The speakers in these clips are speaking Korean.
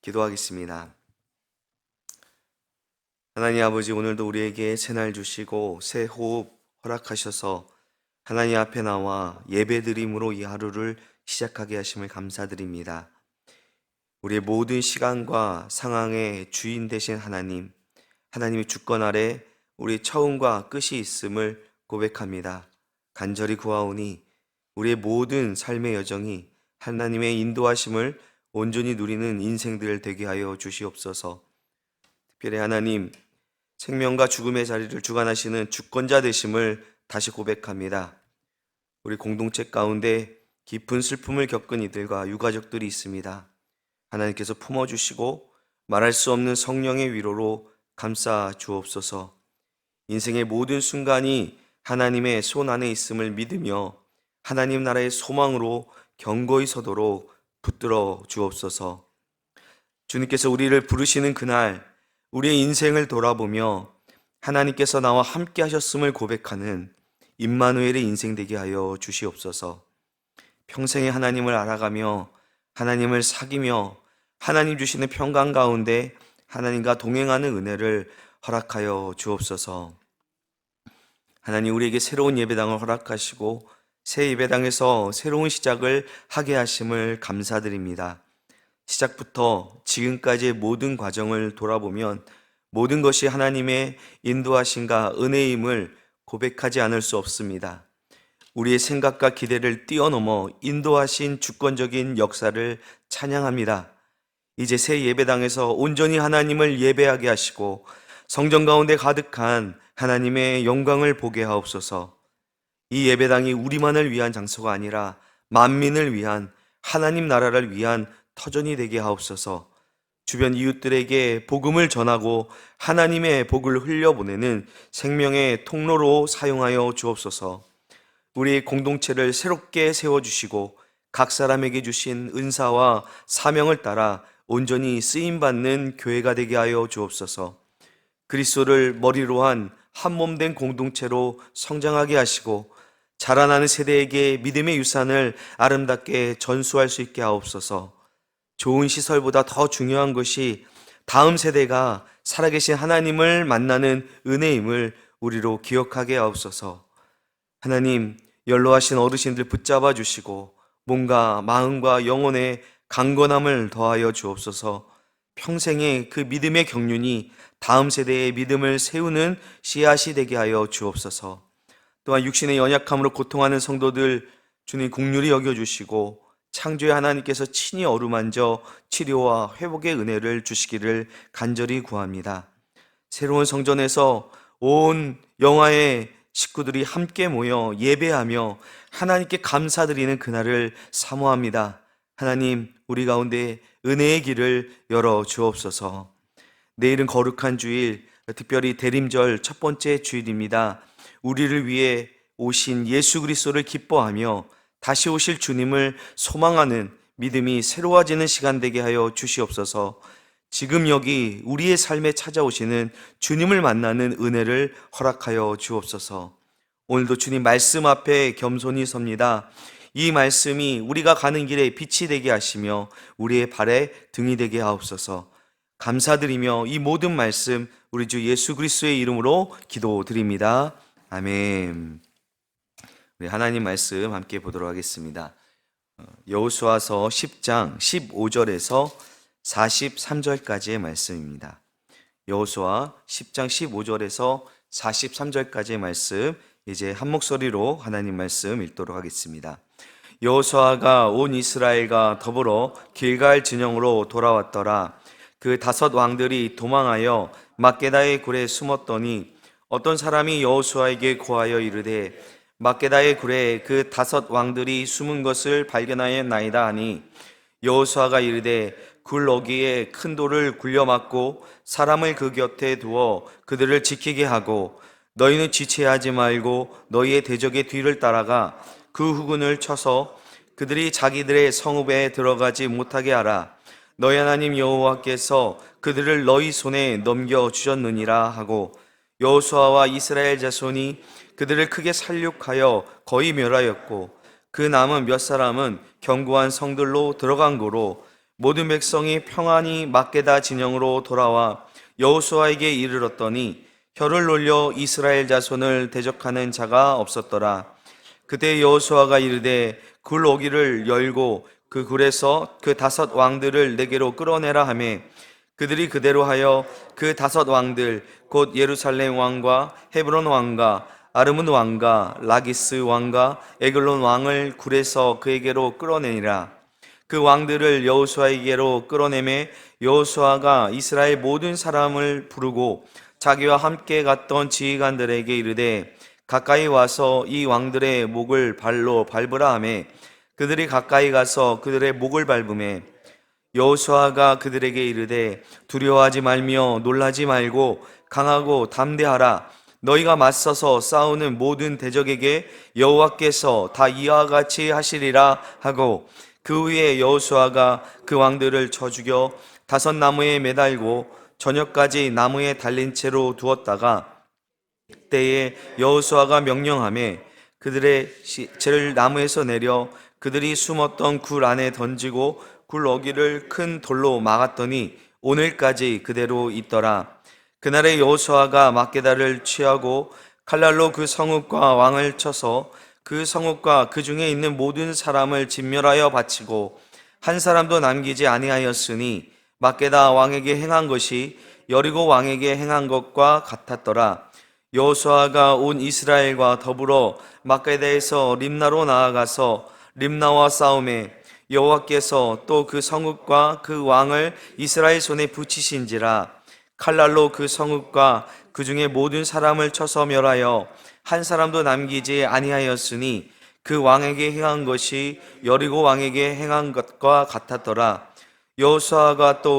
기도하겠습니다. 하나님 아버지, 오늘도 우리에게 새날 주시고 새 호흡 허락하셔서 하나님 앞에 나와 예배드림으로 이 하루를 시작하게 하심을 감사드립니다. 우리의 모든 시간과 상황의 주인 되신 하나님, 하나님의 주권 아래 우리 처음과 끝이 있음을 고백합니다. 간절히 구하오니 우리의 모든 삶의 여정이 하나님의 인도하심을 온전히 누리는 인생들 되게 하여 주시옵소서. 특별히 하나님, 생명과 죽음의 자리를 주관하시는 주권자 되심을 다시 고백합니다. 우리 공동체 가운데 깊은 슬픔을 겪은 이들과 유가족들이 있습니다. 하나님께서 품어주시고 말할 수 없는 성령의 위로로 감싸 주옵소서. 인생의 모든 순간이 하나님의 손 안에 있음을 믿으며 하나님 나라의 소망으로 견고히 서도록 붙들어 주옵소서. 주님께서 우리를 부르시는 그날 우리의 인생을 돌아보며 하나님께서 나와 함께 하셨음을 고백하는 임마누엘의 인생 되게 하여 주시옵소서. 평생에 하나님을 알아가며 하나님을 사귀며 하나님 주시는 평강 가운데 하나님과 동행하는 은혜를 허락하여 주옵소서. 하나님, 우리에게 새로운 예배당을 허락하시고 새 예배당에서 새로운 시작을 하게 하심을 감사드립니다. 시작부터 지금까지의 모든 과정을 돌아보면 모든 것이 하나님의 인도하심과 은혜임을 고백하지 않을 수 없습니다. 우리의 생각과 기대를 뛰어넘어 인도하신 주권적인 역사를 찬양합니다. 이제 새 예배당에서 온전히 하나님을 예배하게 하시고 성전 가운데 가득한 하나님의 영광을 보게 하옵소서. 이 예배당이 우리만을 위한 장소가 아니라 만민을 위한 하나님 나라를 위한 터전이 되게 하옵소서. 주변 이웃들에게 복음을 전하고 하나님의 복을 흘려보내는 생명의 통로로 사용하여 주옵소서. 우리 공동체를 새롭게 세워주시고 각 사람에게 주신 은사와 사명을 따라 온전히 쓰임받는 교회가 되게 하여 주옵소서. 그리스도를 머리로 한 한 몸된 공동체로 성장하게 하시고 자라나는 세대에게 믿음의 유산을 아름답게 전수할 수 있게 하옵소서. 좋은 시설보다 더 중요한 것이 다음 세대가 살아계신 하나님을 만나는 은혜임을 우리로 기억하게 하옵소서. 하나님, 연로하신 어르신들 붙잡아 주시고 몸과 마음과 영혼의 강건함을 더하여 주옵소서. 평생의 그 믿음의 경륜이 다음 세대의 믿음을 세우는 씨앗이 되게 하여 주옵소서. 또한 육신의 연약함으로 고통하는 성도들 주님 긍휼히 여겨주시고 창조의 하나님께서 친히 어루만져 치료와 회복의 은혜를 주시기를 간절히 구합니다. 새로운 성전에서 온 영화의 식구들이 함께 모여 예배하며 하나님께 감사드리는 그날을 사모합니다. 하나님, 우리 가운데 은혜의 길을 열어 주옵소서. 내일은 거룩한 주일, 특별히 대림절 첫 번째 주일입니다. 우리를 위해 오신 예수 그리스도를 기뻐하며 다시 오실 주님을 소망하는 믿음이 새로워지는 시간 되게 하여 주시옵소서. 지금 여기 우리의 삶에 찾아오시는 주님을 만나는 은혜를 허락하여 주옵소서. 오늘도 주님 말씀 앞에 겸손히 섭니다. 이 말씀이 우리가 가는 길에 빛이 되게 하시며 우리의 발에 등이 되게 하옵소서. 감사드리며 이 모든 말씀 우리 주 예수 그리스도의 이름으로 기도드립니다. 아멘. 우리 하나님 말씀 함께 보도록 하겠습니다. 여호수아서 10장 15절에서 43절까지의 말씀입니다. 여호수아 10장 15절에서 43절까지의 말씀, 이제 한 목소리로 하나님 말씀 읽도록 하겠습니다. 여호수아가 온 이스라엘과 더불어 길갈 진영으로 돌아왔더라. 그 5 왕들이 도망하여 막게다의 굴에 숨었더니 어떤 사람이 여호수아에게 고하여 이르되 막게다의 굴에 그 5 왕들이 숨은 것을 발견하였나이다 하니 여호수아가 이르되 굴 어귀에 큰 돌을 굴려 막고 사람을 그 곁에 두어 그들을 지키게 하고 너희는 지체하지 말고 너희의 대적의 뒤를 따라가 그 후군을 쳐서 그들이 자기들의 성읍에 들어가지 못하게 하라. 너희 하나님 여호와께서 그들을 너희 손에 넘겨주셨느니라 하고 여호수아와 이스라엘 자손이 그들을 크게 살육하여 거의 멸하였고 그 남은 몇 사람은 견고한 성들로 들어간 고로 모든 백성이 평안히 막게다 진영으로 돌아와 여호수아에게 이르렀더니 혀를 놀려 이스라엘 자손을 대적하는 자가 없었더라. 그때 여호수아가 이르되 굴 오기를 열고 그 굴에서 그 5 왕들을 내게로 끌어내라 하매 그들이 그대로 하여 그 5 왕들 곧 예루살렘 왕과 헤브론 왕과 아르문 왕과 라기스 왕과 에글론 왕을 굴에서 그에게로 끌어내니라. 그 왕들을 여호수아에게로 끌어내매 여호수아가 이스라엘 모든 사람을 부르고 자기와 함께 갔던 지휘관들에게 이르되 가까이 와서 이 왕들의 목을 발로 밟으라 하매 그들이 가까이 가서 그들의 목을 밟으매 여호수아가 그들에게 이르되 두려워하지 말며 놀라지 말고 강하고 담대하라. 너희가 맞서서 싸우는 모든 대적에게 여호와께서 다 이와 같이 하시리라 하고 그 후에 여호수아가 그 왕들을 쳐 죽여 5 나무에 매달고 저녁까지 나무에 달린 채로 두었다가 그때에 여호수아가 명령하매 그들의 시체를 나무에서 내려 그들이 숨었던 굴 안에 던지고 굴 어기를 큰 돌로 막았더니 오늘까지 그대로 있더라. 그날에 여호수아가 막게다를 취하고 칼날로 그 성읍과 왕을 쳐서 그 성읍과 그 중에 있는 모든 사람을 진멸하여 바치고 한 사람도 남기지 아니하였으니 막게다 왕에게 행한 것이 여리고 왕에게 행한 것과 같았더라. 여호수아가 온 이스라엘과 더불어 막게다에서 림나로 나아가서 림나와 싸움에 여호와께서 또 그 성읍과 그 왕을 이스라엘 손에 붙이신지라. 칼날로 그 성읍과 그 중에 모든 사람을 쳐서 멸하여 한 사람도 남기지 아니하였으니 그 왕에게 행한 것이 여리고 왕에게 행한 것과 같았더라. 여호수아가 또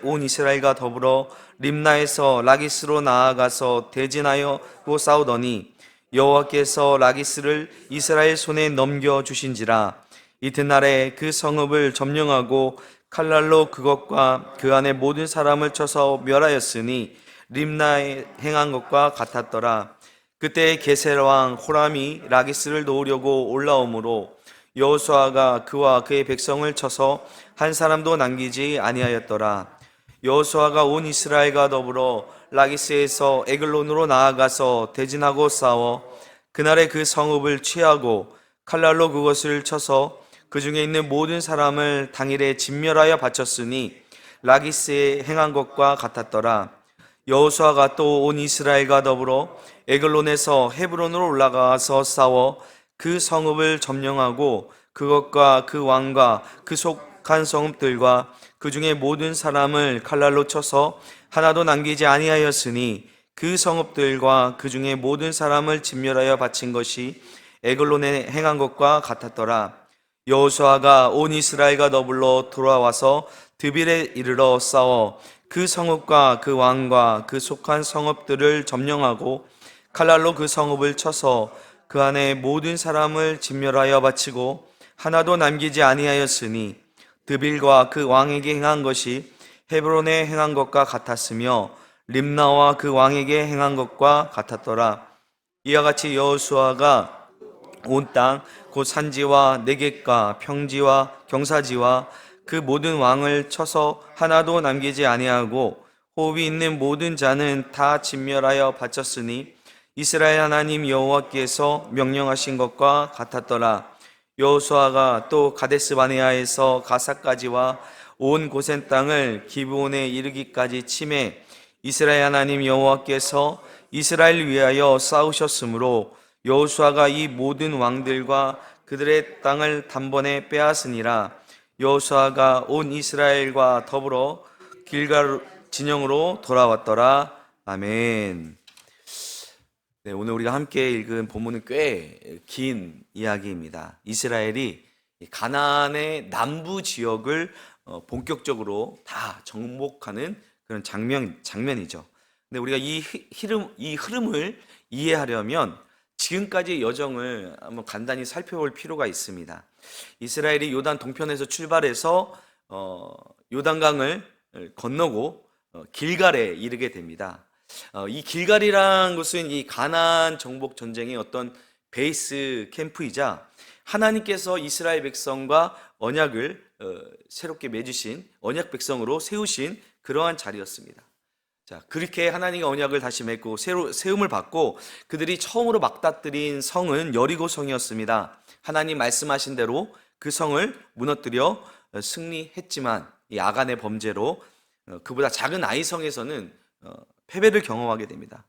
온 이스라엘과 더불어 림나에서 라기스로 나아가서 대진하여고 싸우더니 여호와께서 라기스를 이스라엘 손에 넘겨 주신지라. 이튿날에 그 성읍을 점령하고 칼날로 그것과 그 안에 모든 사람을 쳐서 멸하였으니 림나에 행한 것과 같았더라. 그때 게셀 왕 호람이 라기스를 놓으려고 올라오므로 여호수아가 그와 그의 백성을 쳐서 한 사람도 남기지 아니하였더라. 여호수아가 온 이스라엘과 더불어 라기스에서 에글론으로 나아가서 대진하고 싸워 그날에 그 성읍을 취하고 칼날로 그것을 쳐서 그 중에 있는 모든 사람을 당일에 진멸하여 바쳤으니 라기스에 행한 것과 같았더라. 여호수아가 또 온 이스라엘과 더불어 에글론에서 헤브론으로 올라가서 싸워 그 성읍을 점령하고 그것과 그 왕과 그 속한 성읍들과 그 중에 모든 사람을 칼날로 쳐서 하나도 남기지 아니하였으니 그 성읍들과 그 중에 모든 사람을 진멸하여 바친 것이 에글론에 행한 것과 같았더라. 여호수아가 온 이스라엘과 더불어 돌아와서 드빌에 이르러 싸워 그 성읍과 그 왕과 그 속한 성읍들을 점령하고 칼날로 그 성읍을 쳐서 그 안에 모든 사람을 진멸하여 바치고 하나도 남기지 아니하였으니 드빌과 그 왕에게 행한 것이 헤브론에 행한 것과 같았으며 림나와 그 왕에게 행한 것과 같았더라. 이와 같이 여호수아가 온 땅 곧 산지와 내겝과 평지와 경사지와 그 모든 왕을 쳐서 하나도 남기지 아니하고 호흡이 있는 모든 자는 다 진멸하여 바쳤으니 이스라엘 하나님 여호와께서 명령하신 것과 같았더라. 여호수아가 또 가데스 바네아에서 가사까지와 온 고센 땅을 기브온에 이르기까지 치매 이스라엘 하나님 여호와께서 이스라엘 위하여 싸우셨으므로 여호수아가 이 모든 왕들과 그들의 땅을 단번에 빼앗으니라. 여호수아가 온 이스라엘과 더불어 길갈 진영으로 돌아왔더라. 아멘. 네, 오늘 우리가 함께 읽은 본문은 꽤 긴 이야기입니다. 이스라엘이 가나안의 남부 지역을 본격적으로 다 정복하는 그런 장면이죠. 근데 우리가 이 흐름을 이해하려면 지금까지의 여정을 한번 간단히 살펴볼 필요가 있습니다. 이스라엘이 요단 동편에서 출발해서 요단강을 건너고 길갈에 이르게 됩니다. 이 길갈이란 곳은 이 가나안 정복 전쟁의 어떤 베이스 캠프이자 하나님께서 이스라엘 백성과 언약을 새롭게 맺으신 언약 백성으로 세우신 그러한 자리였습니다. 자, 그렇게 하나님의 언약을 다시 맺고 세움을 받고 그들이 처음으로 맞닥뜨린 성은 여리고성이었습니다. 하나님 말씀하신 대로 그 성을 무너뜨려 승리했지만 이 아간의 범죄로 그보다 작은 아이성에서는 패배를 경험하게 됩니다.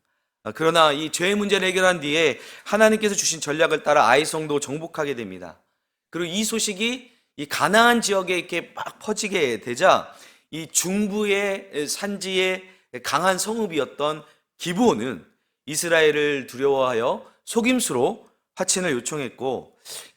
그러나 이 죄의 문제를 해결한 뒤에 하나님께서 주신 전략을 따라 아이성도 정복하게 됩니다. 그리고 이 소식이 이 가나안 지역에 이렇게 막 퍼지게 되자 이 중부의 산지의 강한 성읍이었던 기브온은 이스라엘을 두려워하여 속임수로 화친을 요청했고,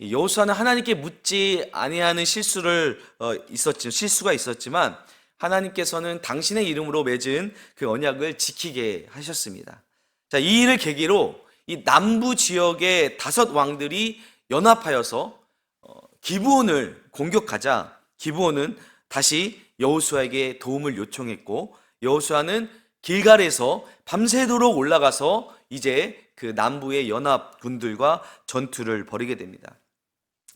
여호수아는 하나님께 묻지 아니하는 실수가 있었지만 하나님께서는 당신의 이름으로 맺은 그 언약을 지키게 하셨습니다. 자, 이 일을 계기로 이 남부 지역의 5 왕들이 연합하여서 기브온을 공격하자 기브온은 다시 여호수아에게 도움을 요청했고, 여호수아는 길갈에서 밤새도록 올라가서 이제 그 남부의 연합군들과 전투를 벌이게 됩니다.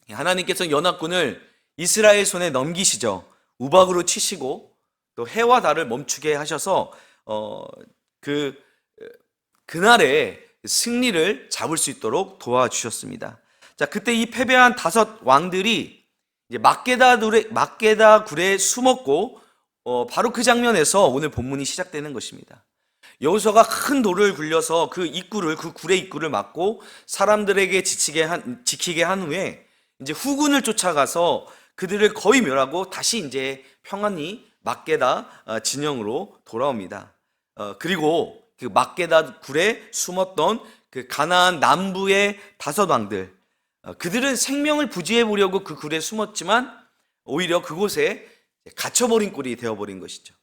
하나님께서 연합군을 이스라엘 손에 넘기시죠. 우박으로 치시고 또 해와 달을 멈추게 하셔서 그날의 승리를 잡을 수 있도록 도와주셨습니다. 자, 그때 이 패배한 5 왕들이 이제 막게다 굴에 숨었고 바로 그 장면에서 오늘 본문이 시작되는 것입니다. 여호수아가 큰 돌을 굴려서 그 굴의 입구를 막고 사람들에게 지키게 한 후에 이제 후군을 쫓아가서 그들을 거의 멸하고 다시 이제 평안히 막게다 진영으로 돌아옵니다. 그리고 그 막게다 굴에 숨었던 그 가나안 남부의 5 왕들, 그들은 생명을 부지해 보려고 그 굴에 숨었지만 오히려 그곳에 갇혀버린 꼴이 되어버린 것이죠.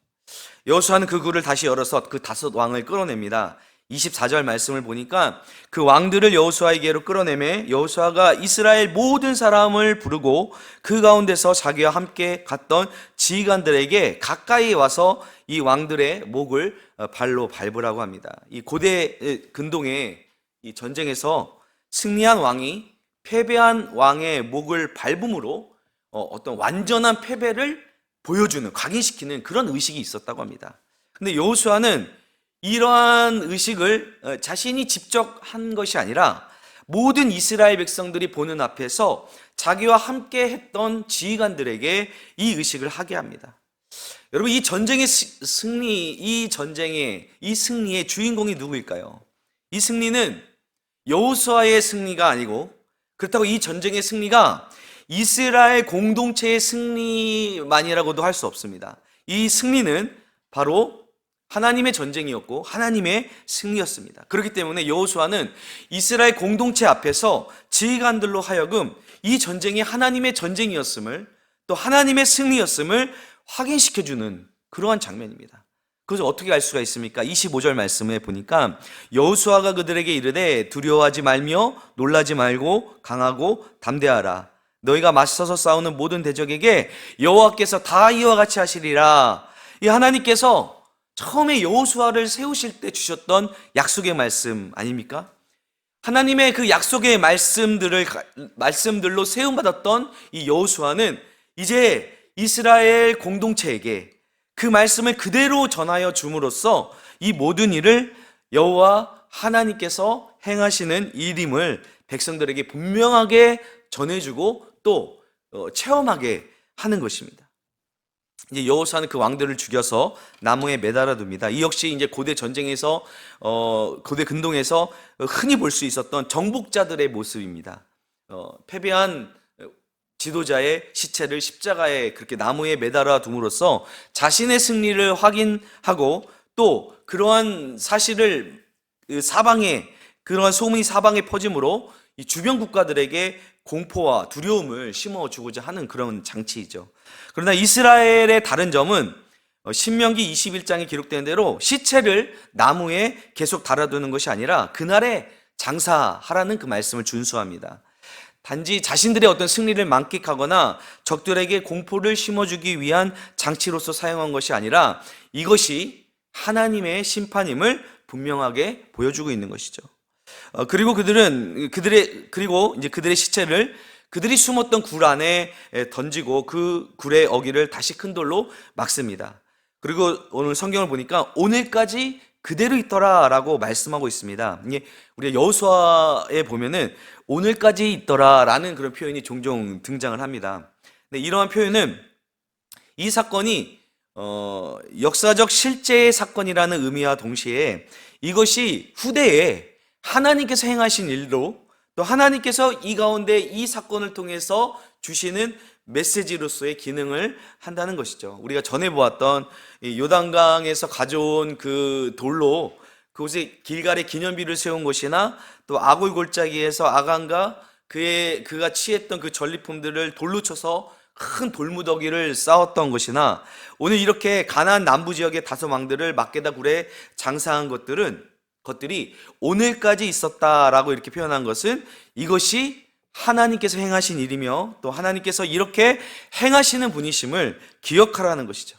여호수아는 그 굴을 다시 열어서 그 5 왕을 끌어냅니다. 24절 말씀을 보니까 그 왕들을 여호수아에게로 끌어내매 여호수아가 이스라엘 모든 사람을 부르고 그 가운데서 자기와 함께 갔던 지휘관들에게 가까이 와서 이 왕들의 목을 발로 밟으라고 합니다. 이 고대 근동의 이 전쟁에서 승리한 왕이 패배한 왕의 목을 밟음으로 어떤 완전한 패배를 보여주는, 각인시키는 그런 의식이 있었다고 합니다. 근데 여호수아는 이러한 의식을 자신이 직접 한 것이 아니라 모든 이스라엘 백성들이 보는 앞에서 자기와 함께 했던 지휘관들에게 이 의식을 하게 합니다. 여러분, 이 전쟁의 승리의 주인공이 누구일까요? 이 승리는 여호수아의 승리가 아니고, 그렇다고 이 전쟁의 승리가 이스라엘 공동체의 승리만이라고도 할 수 없습니다. 이 승리는 바로 하나님의 전쟁이었고 하나님의 승리였습니다. 그렇기 때문에 여호수아는 이스라엘 공동체 앞에서 지휘관들로 하여금 이 전쟁이 하나님의 전쟁이었음을, 또 하나님의 승리였음을 확인시켜주는 그러한 장면입니다. 그것을 어떻게 알 수가 있습니까? 25절 말씀에 보니까 여호수아가 그들에게 이르되 두려워하지 말며 놀라지 말고 강하고 담대하라. 너희가 맞서서 싸우는 모든 대적에게 여호와께서 다 이와 같이 하시리라. 이 하나님께서 처음에 여호수아를 세우실 때 주셨던 약속의 말씀 아닙니까? 하나님의 그 약속의 말씀들로 세움받았던 이 여호수아는 이제 이스라엘 공동체에게 그 말씀을 그대로 전하여 줌으로써 이 모든 일을 여호와 하나님께서 행하시는 일임을 백성들에게 분명하게 전해주고 또 체험하게 하는 것입니다. 이제 여호수아는 그 왕들을 죽여서 나무에 매달아 둡니다. 이 역시 이제 고대 전쟁에서 고대 근동에서 흔히 볼 수 있었던 정복자들의 모습입니다. 패배한 지도자의 시체를 십자가에 그렇게 나무에 매달아 둠으로써 자신의 승리를 확인하고 또 그러한 사실을 그러한 소문이 사방에 퍼짐으로 이 주변 국가들에게 공포와 두려움을 심어주고자 하는 그런 장치이죠. 그러나 이스라엘의 다른 점은 신명기 21장에 기록된 대로 시체를 나무에 계속 달아두는 것이 아니라 그날에 장사하라는 그 말씀을 준수합니다. 단지 자신들의 어떤 승리를 만끽하거나 적들에게 공포를 심어주기 위한 장치로서 사용한 것이 아니라 이것이 하나님의 심판임을 분명하게 보여주고 있는 것이죠. 그리고 그들의 시체를 그들이 숨었던 굴 안에 던지고 그 굴의 어기를 다시 큰 돌로 막습니다. 그리고 오늘 성경을 보니까 오늘까지 그대로 있더라라고 말씀하고 있습니다. 이게 우리가 여호수아에 보면은 오늘까지 있더라라는 그런 표현이 종종 등장을 합니다. 근데 이러한 표현은 이 사건이 역사적 실제의 사건이라는 의미와 동시에 이것이 후대에 하나님께서 행하신 일로 또 하나님께서 이 가운데 이 사건을 통해서 주시는 메시지로서의 기능을 한다는 것이죠. 우리가 전에 보았던 요단강에서 가져온 그 돌로 그곳에 길갈에 기념비를 세운 것이나 또 아골 골짜기에서 아간과 그가 취했던 그 전리품들을 돌로 쳐서 큰 돌무더기를 쌓았던 것이나 오늘 이렇게 가나안 남부 지역의 다섯 왕들을 막게다 굴에 장사한 것들이 오늘까지 있었다라고 이렇게 표현한 것은 이것이 하나님께서 행하신 일이며 또 하나님께서 이렇게 행하시는 분이심을 기억하라는 것이죠.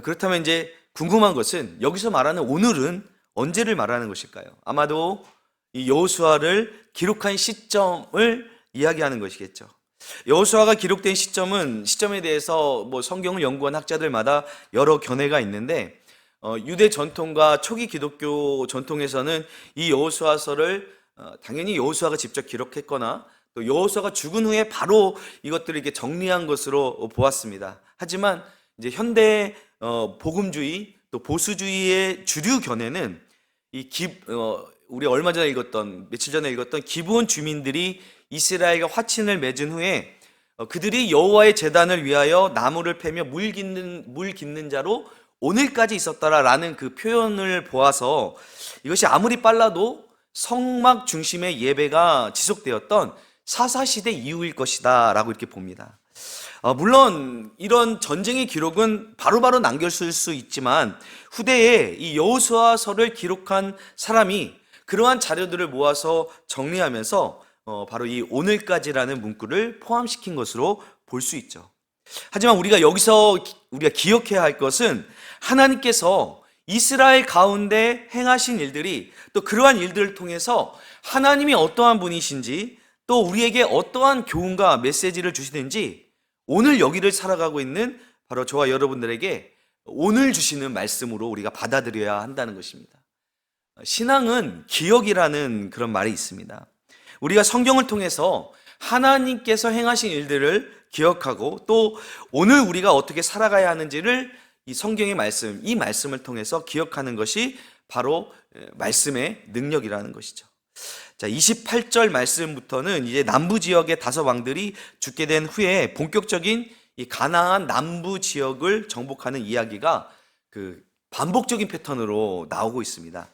그렇다면 이제 궁금한 것은 여기서 말하는 오늘은 언제를 말하는 것일까요? 아마도 이 여호수아를 기록한 시점을 이야기하는 것이겠죠. 여호수아가 기록된 시점에 대해서 뭐 성경을 연구한 학자들마다 여러 견해가 있는데 유대 전통과 초기 기독교 전통에서는 이 여호수아서를 당연히 여호수아가 직접 기록했거나 또 여호수아가 죽은 후에 바로 이것들을 이렇게 정리한 것으로 보았습니다. 하지만 이제 현대 복음주의 또 보수주의의 주류 견해는 우리 얼마 전에 며칠 전에 읽었던 기브온 주민들이 이스라엘과 화친을 맺은 후에 그들이 여호와의 제단을 위하여 나무를 패며 물 깃는 자로 오늘까지 있었다라는 그 표현을 보아서 이것이 아무리 빨라도 성막 중심의 예배가 지속되었던 사사시대 이후일 것이다 라고 이렇게 봅니다. 물론 이런 전쟁의 기록은 바로바로 남겼을 수 있지만 후대에 이 여호수아서를 기록한 사람이 그러한 자료들을 모아서 정리하면서 바로 이 오늘까지라는 문구를 포함시킨 것으로 볼 수 있죠. 하지만 여기서 우리가 기억해야 할 것은 하나님께서 이스라엘 가운데 행하신 일들이 또 그러한 일들을 통해서 하나님이 어떠한 분이신지 또 우리에게 어떠한 교훈과 메시지를 주시는지 오늘 여기를 살아가고 있는 바로 저와 여러분들에게 오늘 주시는 말씀으로 우리가 받아들여야 한다는 것입니다. 신앙은 기억이라는 그런 말이 있습니다. 우리가 성경을 통해서 하나님께서 행하신 일들을 기억하고 또 오늘 우리가 어떻게 살아가야 하는지를 이 성경의 말씀, 이 말씀을 통해서 기억하는 것이 바로 말씀의 능력이라는 것이죠. 자, 28절 말씀부터는 이제 남부 지역의 다섯 왕들이 죽게 된 후에 본격적인 이 가나안 남부 지역을 정복하는 이야기가 그 반복적인 패턴으로 나오고 있습니다.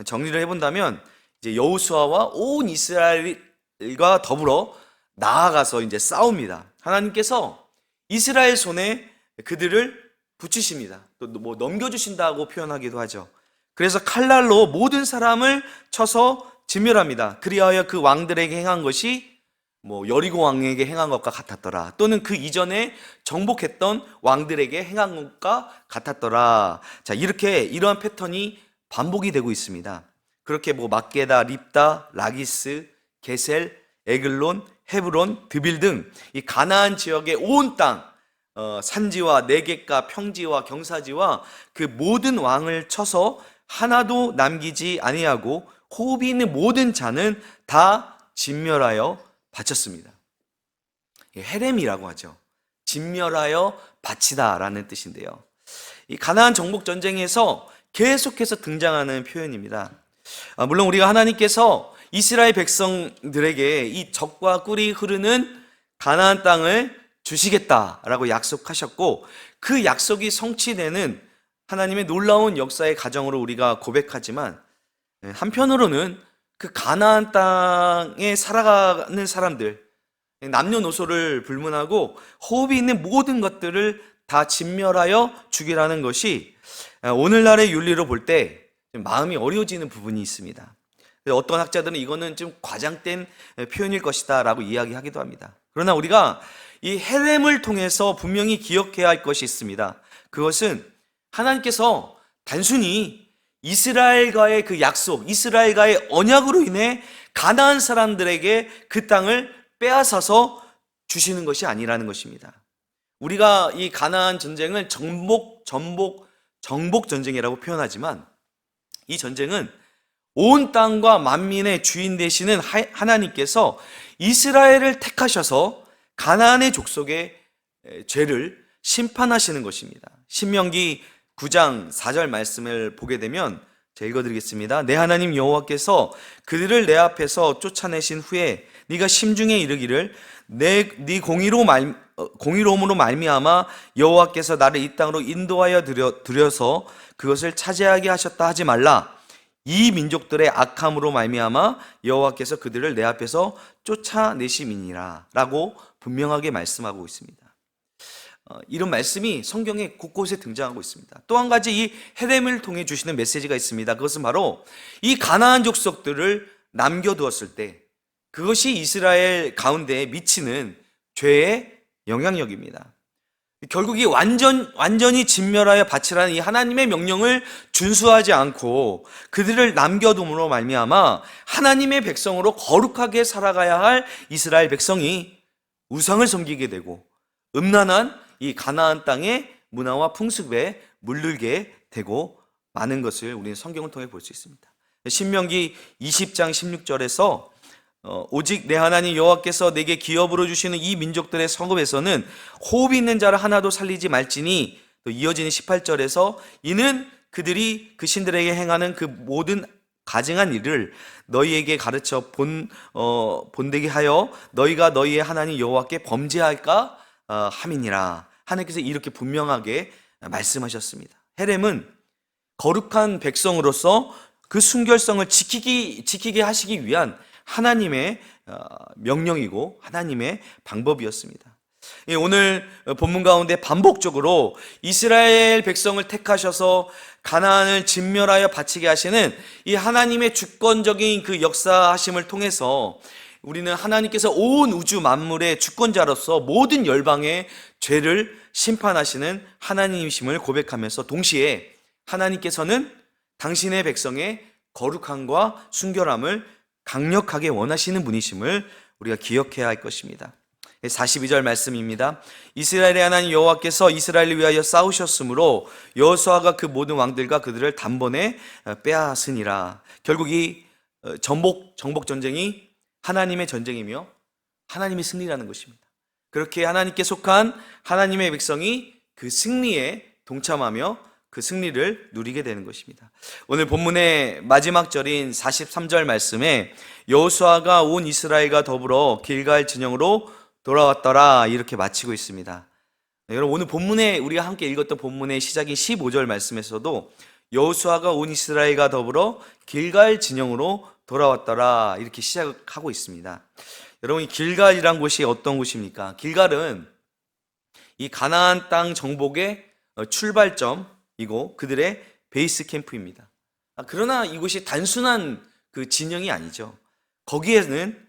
정리를 해본다면 이제 여호수아와 온 이스라엘과 더불어 나아가서 이제 싸웁니다. 하나님께서 이스라엘 손에 그들을 붙이십니다. 또 뭐 넘겨주신다고 표현하기도 하죠. 그래서 칼날로 모든 사람을 쳐서 진멸합니다. 그리하여 그 왕들에게 행한 것이 뭐 여리고 왕에게 행한 것과 같았더라. 또는 그 이전에 정복했던 왕들에게 행한 것과 같았더라. 자, 이러한 패턴이 반복이 되고 있습니다. 그렇게 뭐 막게다, 립다, 라기스, 게셀, 에글론, 헤브론, 드빌 등 이 가나안 지역의 온 땅, 산지와 내겝과 평지와 경사지와 그 모든 왕을 쳐서 하나도 남기지 아니하고 호흡이 있는 모든 자는 다 진멸하여 바쳤습니다. 헤렘이라고 하죠. 진멸하여 바치다라는 뜻인데요. 이 가나안 정복 전쟁에서 계속해서 등장하는 표현입니다. 물론 우리가 하나님께서 이스라엘 백성들에게 이 적과 꿀이 흐르는 가나안 땅을 주시겠다라고 약속하셨고 그 약속이 성취되는 하나님의 놀라운 역사의 가정으로 우리가 고백하지만 한편으로는 그 가나안 땅에 살아가는 사람들, 남녀노소를 불문하고 호흡이 있는 모든 것들을 다 진멸하여 죽이라는 것이 오늘날의 윤리로 볼 때 마음이 어려워지는 부분이 있습니다. 어떤 학자들은 이거는 좀 과장된 표현일 것이다 라고 이야기하기도 합니다. 그러나 우리가 이 헤렘을 통해서 분명히 기억해야 할 것이 있습니다. 그것은 하나님께서 단순히 이스라엘과의 그 약속, 이스라엘과의 언약으로 인해 가나안 사람들에게 그 땅을 빼앗아서 주시는 것이 아니라는 것입니다. 우리가 이 가나안 전쟁을 정복 전쟁이라고 표현하지만 이 전쟁은 온 땅과 만민의 주인 되시는 하나님께서 이스라엘을 택하셔서 가나안의 족속의 죄를 심판하시는 것입니다. 신명기 9장 4절 말씀을 보게 되면 제가 읽어드리겠습니다. 내 하나님 여호와께서 그들을 내 앞에서 쫓아내신 후에 네가 심중에 이르기를 네 공의로움으로 말미암아 여호와께서 나를 이 땅으로 인도하여 들여서 그것을 차지하게 하셨다 하지 말라. 이 민족들의 악함으로 말미암아 여호와께서 그들을 내 앞에서 쫓아내심이니라 라고 분명하게 말씀하고 있습니다. 이런 말씀이 성경에 곳곳에 등장하고 있습니다. 또 한 가지 이 헤렘을 통해 주시는 메시지가 있습니다. 그것은 바로 이 가나안 족속들을 남겨두었을 때 그것이 이스라엘 가운데에 미치는 죄의 영향력입니다. 결국 이 완전히 진멸하여 바치라는 이 하나님의 명령을 준수하지 않고 그들을 남겨둠으로 말미암아 하나님의 백성으로 거룩하게 살아가야 할 이스라엘 백성이 우상을 섬기게 되고 음란한 이 가나안 땅의 문화와 풍습에 물들게 되고 많은 것을 우리는 성경을 통해 볼 수 있습니다. 신명기 20장 16절에서 오직 내 하나님 여호와께서 내게 기업으로 주시는 이 민족들의 성읍에서는 호흡이 있는 자를 하나도 살리지 말지니, 또 이어지는 18절에서 이는 그들이 그 신들에게 행하는 그 모든 가증한 일을 너희에게 가르쳐 본되게 하여 너희가 너희의 하나님 여호와께 범죄할까 함이니라. 하나님께서 이렇게 분명하게 말씀하셨습니다. 헤렘은 거룩한 백성으로서 그 순결성을 지키게 하시기 위한 하나님의 명령이고 하나님의 방법이었습니다. 오늘 본문 가운데 반복적으로 이스라엘 백성을 택하셔서 가나안을 진멸하여 바치게 하시는 이 하나님의 주권적인 그 역사하심을 통해서 우리는 하나님께서 온 우주 만물의 주권자로서 모든 열방의 죄를 심판하시는 하나님이심을 고백하면서 동시에 하나님께서는 당신의 백성의 거룩함과 순결함을 강력하게 원하시는 분이심을 우리가 기억해야 할 것입니다. 42절 말씀입니다. 이스라엘의 하나님 여호와께서 이스라엘을 위하여 싸우셨으므로 여호수아가 그 모든 왕들과 그들을 단번에 빼앗으니라. 결국 이 정복 전쟁이 하나님의 전쟁이며 하나님의 승리라는 것입니다. 그렇게 하나님께 속한 하나님의 백성이 그 승리에 동참하며 그 승리를 누리게 되는 것입니다. 오늘 본문의 마지막 절인 43절 말씀에 여호수아가 온 이스라엘과 더불어 길갈 진영으로 돌아왔더라 이렇게 마치고 있습니다. 여러분, 오늘 본문에 우리가 함께 읽었던 본문의 시작인 15절 말씀에서도 여호수아가 온 이스라엘과 더불어 길갈 진영으로 돌아왔더라 이렇게 시작하고 있습니다. 여러분, 이 길갈이란 곳이 어떤 곳입니까? 길갈은 이 가나안 땅 정복의 출발점이고 그들의 베이스 캠프입니다. 그러나 이곳이 단순한 그 진영이 아니죠. 거기에는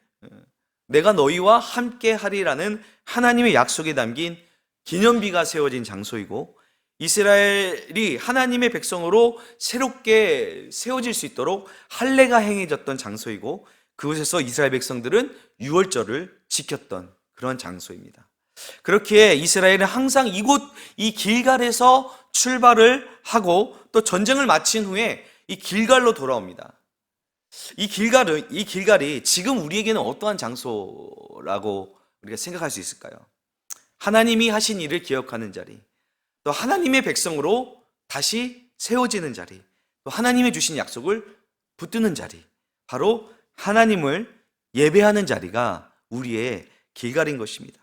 내가 너희와 함께 하리라는 하나님의 약속이 담긴 기념비가 세워진 장소이고 이스라엘이 하나님의 백성으로 새롭게 세워질 수 있도록 할례가 행해졌던 장소이고 그곳에서 이스라엘 백성들은 유월절을 지켰던 그런 장소입니다. 그렇기에 이스라엘은 항상 이 길갈에서 출발을 하고 또 전쟁을 마친 후에 이 길갈로 돌아옵니다. 이 길갈이 지금 우리에게는 어떠한 장소라고 우리가 생각할 수 있을까요? 하나님이 하신 일을 기억하는 자리, 또 하나님의 백성으로 다시 세워지는 자리, 또 하나님의 주신 약속을 붙드는 자리, 바로 하나님을 예배하는 자리가 우리의 길갈인 것입니다.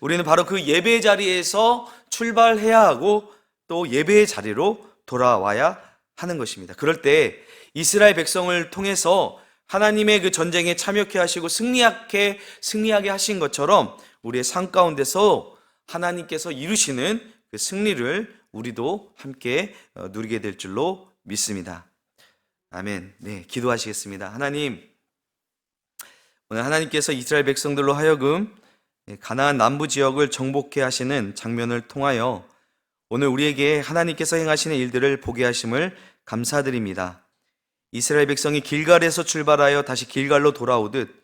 우리는 바로 그 예배의 자리에서 출발해야 하고 또 예배의 자리로 돌아와야 하는 것입니다. 그럴 때 이스라엘 백성을 통해서 하나님의 그 전쟁에 참여케 하시고 승리하게 하신 것처럼 우리의 삶 가운데서 하나님께서 이루시는 그 승리를 우리도 함께 누리게 될 줄로 믿습니다. 아멘. 네, 기도하시겠습니다. 하나님, 오늘 하나님께서 이스라엘 백성들로 하여금 가나안 남부 지역을 정복케 하시는 장면을 통하여 오늘 우리에게 하나님께서 행하시는 일들을 보게 하심을 감사드립니다. 이스라엘 백성이 길갈에서 출발하여 다시 길갈로 돌아오듯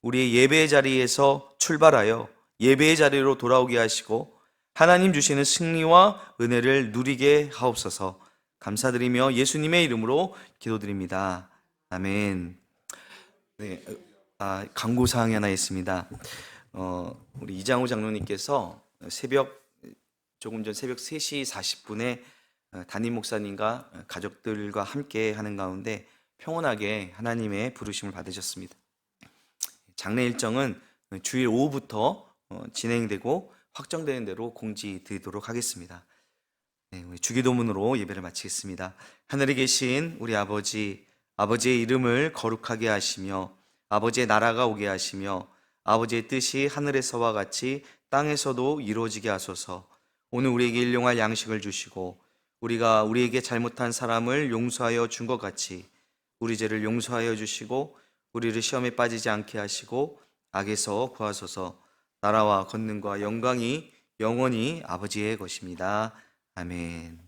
우리의 예배의 자리에서 출발하여 예배의 자리로 돌아오게 하시고 하나님 주시는 승리와 은혜를 누리게 하옵소서. 감사드리며 예수님의 이름으로 기도드립니다. 아멘. 네, 광고 사항이 하나 있습니다. 우리 이장호 장로님께서 조금 전 새벽 3시 40분에 담임 목사님과 가족들과 함께 하는 가운데 평온하게 하나님의 부르심을 받으셨습니다. 장례 일정은 주일 오후부터 진행되고 확정되는 대로 공지드리도록 하겠습니다. 네, 우리 주기도문으로 예배를 마치겠습니다. 하늘에 계신 우리 아버지, 아버지의 이름을 거룩하게 하시며 아버지의 나라가 오게 하시며 아버지의 뜻이 하늘에서와 같이 땅에서도 이루어지게 하소서. 오늘 우리에게 일용할 양식을 주시고 우리가 우리에게 잘못한 사람을 용서하여 준 것 같이 우리 죄를 용서하여 주시고 우리를 시험에 빠지지 않게 하시고 악에서 구하소서. 나라와 권능과 영광이 영원히 아버지의 것입니다. 아멘.